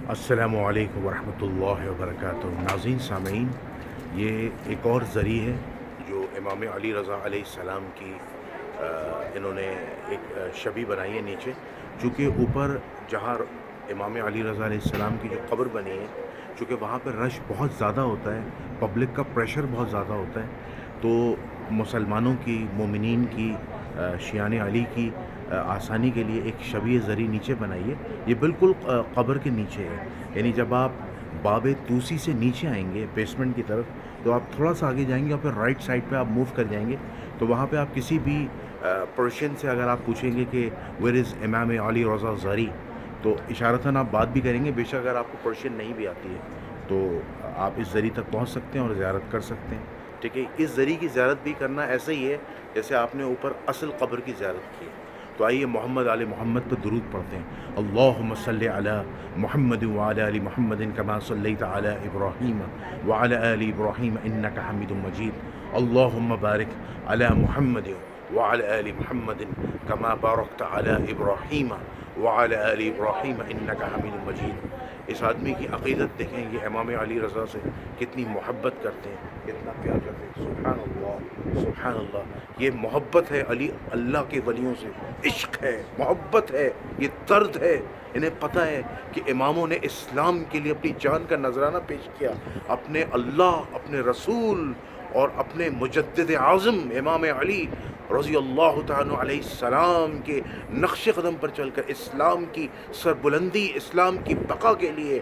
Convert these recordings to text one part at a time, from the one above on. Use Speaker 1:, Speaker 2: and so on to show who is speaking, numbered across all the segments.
Speaker 1: السلام علیکم ورحمۃ اللہ وبرکاتہ۔ ناظرین سامعین، یہ ایک اور ذریعہ ہے جو امام علی رضا علیہ السلام کی انہوں نے ایک شبیہ بنائی ہے نیچے، چونکہ اوپر جہاں امام علی رضا علیہ السلام کی جو قبر بنی ہے، چونکہ وہاں پہ رش بہت زیادہ ہوتا ہے، پبلک کا پریشر بہت زیادہ ہوتا ہے، تو مسلمانوں کی، مومنین کی، شیعان علی کی آسانی کے لیے ایک شبیہ زری نیچے بنائی ہے۔ یہ بالکل قبر کے نیچے ہے، یعنی جب آپ باب توسی سے نیچے آئیں گے بیسمنٹ کی طرف، تو آپ تھوڑا سا آگے جائیں گے اور پھر رائٹ سائڈ پہ آپ موو کر جائیں گے، تو وہاں پہ آپ کسی بھی پرشین سے اگر آپ پوچھیں گے کہ ویئر از امام علی رضا زری، تو اشارتاً آپ بات بھی کریں گے، بے شک اگر آپ کو پرشین نہیں بھی آتی ہے تو آپ اس ذریعے تک پہنچ سکتے ہیں اور زیارت کر سکتے ہیں۔ ٹھیک ہے، اس ذریعے کی زیارت بھی کرنا ایسا ہی ہے جیسے آپ نے اوپر اصل قبر کی زیارت کی ہے۔ تو آئیے محمد علی محمد پہ درود پڑھتے ہیں۔ اللہم صلی علی محمد وعلی آل محمد کما صلیت علی ابراہیم وعلی آل ابراہیم انک حمید مجید۔ اللہم بارک علی محمد وعلی آل محمد کما بارکت علی ابراہیم وعلی آل ابراہیم انک حمید مجید۔ اس آدمی کی عقیدت دیکھیں، یہ امام علی رضا سے کتنی محبت کرتے ہیں، کتنا پیار کرتے ہیں۔ سبحان اللہ، سبحان اللہ۔ یہ محبت ہے علی اللہ کے ولیوں سے، عشق ہے، محبت ہے، یہ درد ہے۔ انہیں پتہ ہے کہ اماموں نے اسلام کے لیے اپنی جان کا نذرانہ پیش کیا، اپنے اللہ، اپنے رسول اور اپنے مجدد اعظم امام علی رضی اللہ تعالیٰ علیہ السلام کے نقش قدم پر چل کر اسلام کی سربلندی، اسلام کی بقا کے لیے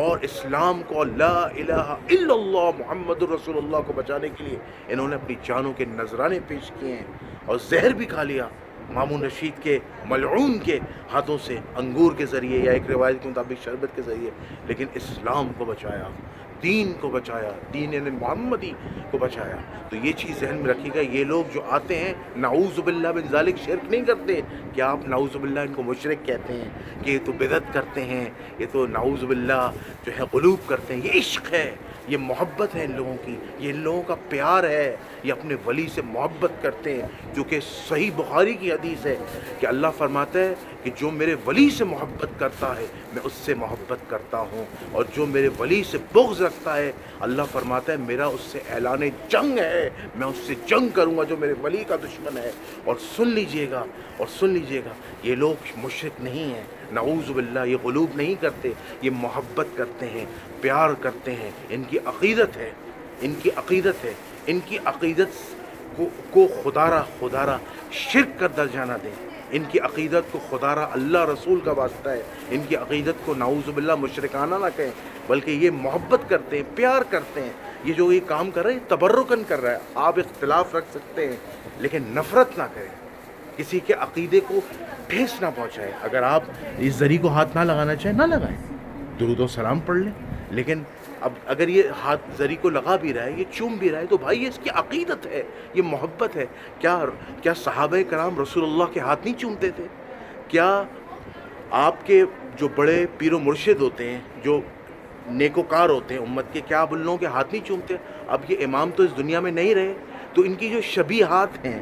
Speaker 1: اور اسلام کو لا الہ الا اللہ محمد الرسول اللہ کو بچانے کے لیے انہوں نے اپنی جانوں کے نذرانے پیش کیے ہیں، اور زہر بھی کھا لیا مامون رشید کے ملعون کے ہاتھوں سے، انگور کے ذریعے یا ایک روایت کے مطابق شربت کے ذریعے، لیکن اسلام کو بچایا، دین کو بچایا، دین محمدی کو بچایا۔ تو یہ چیز ذہن میں رکھیے گا۔ یہ لوگ جو آتے ہیں نعوذ باللہ من ذالک شرک نہیں کرتے کہ آپ نعوذ باللہ ان کو مشرک کہتے ہیں کہ یہ تو بدعت کرتے ہیں، یہ تو نعوذ باللہ جو ہے غلوب کرتے ہیں۔ یہ عشق ہے، یہ محبت ہے ان لوگوں کی، یہ ان لوگوں کا پیار ہے، یہ اپنے ولی سے محبت کرتے ہیں، جو کہ صحیح بخاری کی حدیث ہے کہ اللہ فرماتا ہے کہ جو میرے ولی سے محبت کرتا ہے میں اس سے محبت کرتا ہوں، اور جو میرے ولی سے بغض رکھتا ہے اللہ فرماتا ہے میرا اس سے اعلان جنگ ہے، میں اس سے جنگ کروں گا جو میرے ولی کا دشمن ہے۔ اور سن لیجئے گا، اور سن لیجئے گا، یہ لوگ مشرک نہیں ہیں، نعوذ باللہ، یہ غلوب نہیں کرتے، یہ محبت کرتے ہیں، پیار کرتے ہیں۔ ان کی عقیدت ہے، ان کی عقیدت ہے، ان کی عقیدت کو خدارہ شرک کا درجہ نہ دیں، ان کی عقیدت کو خدارہ اللہ رسول کا واسطہ ہے، ان کی عقیدت کو نعوذ باللہ مشرکانہ نہ کہیں، بلکہ یہ محبت کرتے ہیں، پیار کرتے ہیں۔ یہ جو یہ کام کر رہا ہے یہ تبرکن کر رہا ہے۔ آپ اختلاف رکھ سکتے ہیں لیکن نفرت نہ کریں، کسی کے عقیدے کو ٹھیس نہ پہنچائے۔ اگر آپ اس ذریعے کو ہاتھ نہ لگانا چاہیں نہ لگائیں، درود و سلام پڑھ لیں، لیکن اب اگر یہ ہاتھ ذریعے کو لگا بھی رہا ہے، یہ چوم بھی رہا ہے، تو بھائی یہ اس کی عقیدت ہے، یہ محبت ہے۔ کیا صحابہ کرام رسول اللہ کے ہاتھ نہیں چومتے تھے؟ کیا آپ کے جو بڑے پیر و مرشد ہوتے ہیں، جو نیکوکار ہوتے ہیں امت کے، کیا آپ ان لوگوں کے ہاتھ نہیں چومتے؟ اب یہ امام تو اس دنیا میں نہیں رہے، تو ان کی جو شبیہات ہیں،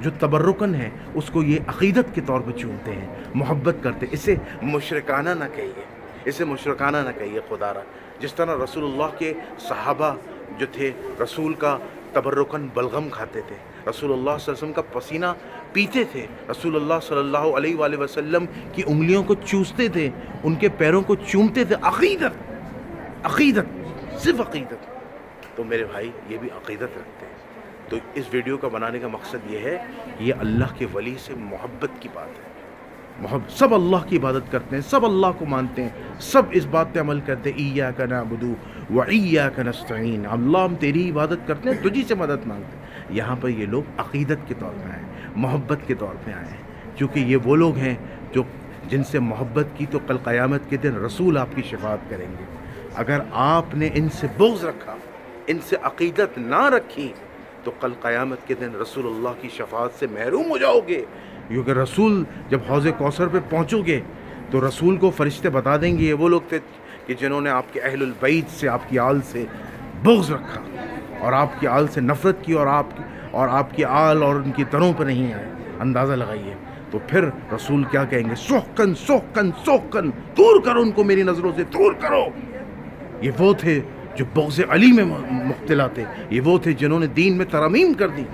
Speaker 1: جو تبرکن ہیں، اس کو یہ عقیدت کے طور پہ چومتے ہیں، محبت کرتے ہیں۔ اسے مشرکانہ نہ کہیے، اسے مشرکانہ نہ کہیے خدا را۔ جس طرح رسول اللہ کے صحابہ جو تھے رسول کا تبرکن بلغم کھاتے تھے، رسول اللہ صلی اللہ علیہ وسلم کا پسینہ پیتے تھے، رسول اللہ صلی اللہ علیہ وآلہ وسلم کی انگلیوں کو چوستے تھے، ان کے پیروں کو چومتے تھے۔ عقیدت، عقیدت، صرف عقیدت۔ تو میرے بھائی یہ بھی عقیدت رکھتے ہیں۔ تو اس ویڈیو کا بنانے کا مقصد یہ ہے کہ یہ اللہ کے ولی سے محبت کی بات ہے۔ سب اللہ کی عبادت کرتے ہیں، سب اللہ کو مانتے ہیں، سب اس بات پہ عمل کرتے ہیں، ایاک نعبد و ایاک نستعین، اللہ ہم تیری عبادت کرتے ہیں، تجھی سے مدد مانگتے ہیں۔ یہاں پر یہ لوگ عقیدت کے طور پہ آئے ہیں، محبت کے طور پہ آئے ہیں، کیونکہ یہ وہ لوگ ہیں جو جن سے محبت کی تو کل قیامت کے دن رسول آپ کی شفاعت کریں گے۔ اگر آپ نے ان سے بغض رکھا، ان سے عقیدت نہ رکھی، تو کل قیامت کے دن رسول اللہ کی شفاعت سے محروم ہو جاؤ گے، کیونکہ رسول جب حوض کوثر پہ پہنچو گے تو رسول کو فرشتے بتا دیں گے یہ وہ لوگ تھے کہ جنہوں نے آپ کے اہل البیت سے، آپ کی آل سے بغض رکھا اور آپ کی آل سے نفرت کی، اور آپ کی آل اور ان کی تنوں پہ نہیں آئے۔ اندازہ لگائیے۔ تو پھر رسول کیا کہیں گے؟ سحقن سحقن سحقن، دور کرو ان کو میری نظروں سے، دور کرو۔ یہ وہ تھے جو بغض علی میں مبتلا تھے، یہ وہ تھے جنہوں نے دین میں ترامیم کر دی۔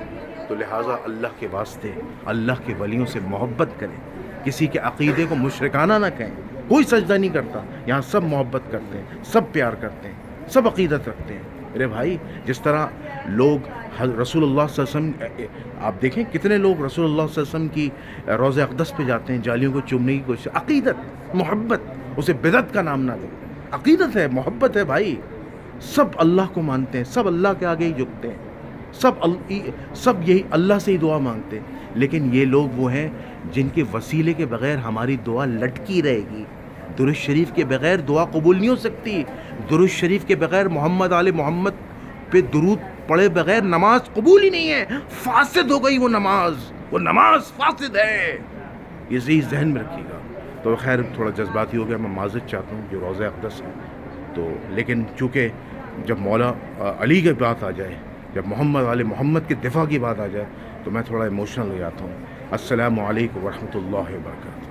Speaker 1: تو لہٰذا اللہ کے واسطے اللہ کے ولیوں سے محبت کریں، کسی کے عقیدے کو مشرکانہ نہ کہیں۔ کوئی سجدہ نہیں کرتا، یہاں سب محبت کرتے ہیں، سب پیار کرتے ہیں، سب عقیدت رکھتے ہیں۔ میرے بھائی، جس طرح لوگ رسول اللہ صلی اللہ علیہ وسلم، آپ دیکھیں کتنے لوگ رسول اللہ صلی اللہ علیہ وسلم کی روضہ اقدس پہ جاتے ہیں، جالیوں کو چومنے کی کوشش، عقیدت، محبت، اسے بدعت کا نام نہ دیں، عقیدت ہے، محبت ہے بھائی۔ سب اللہ کو مانتے ہیں، سب اللہ کے آگے ہی جھکتے ہیں، سب یہی اللہ سے ہی دعا مانگتے ہیں، لیکن یہ لوگ وہ ہیں جن کے وسیلے کے بغیر ہماری دعا لٹکی رہے گی۔ درود شریف کے بغیر دعا قبول نہیں ہو سکتی، درود شریف کے بغیر محمد آل محمد پہ درود پڑھے بغیر نماز قبول ہی نہیں ہے، فاسد ہو گئی وہ نماز فاسد ہے۔ یہ ذہن میں رکھیے گا۔ تو خیر تھوڑا جذباتی ہو گیا، میں معذرت چاہتا ہوں، جو روضہ اقدس ہے تو، لیکن چونکہ جب مولا علی کی بات آ جائے، جب محمد آل محمد کے دفاع کی بات آ جائے تو میں تھوڑا ایموشنل ہو جاتا ہوں۔ السلام علیکم ورحمۃ اللہ وبرکاتہ۔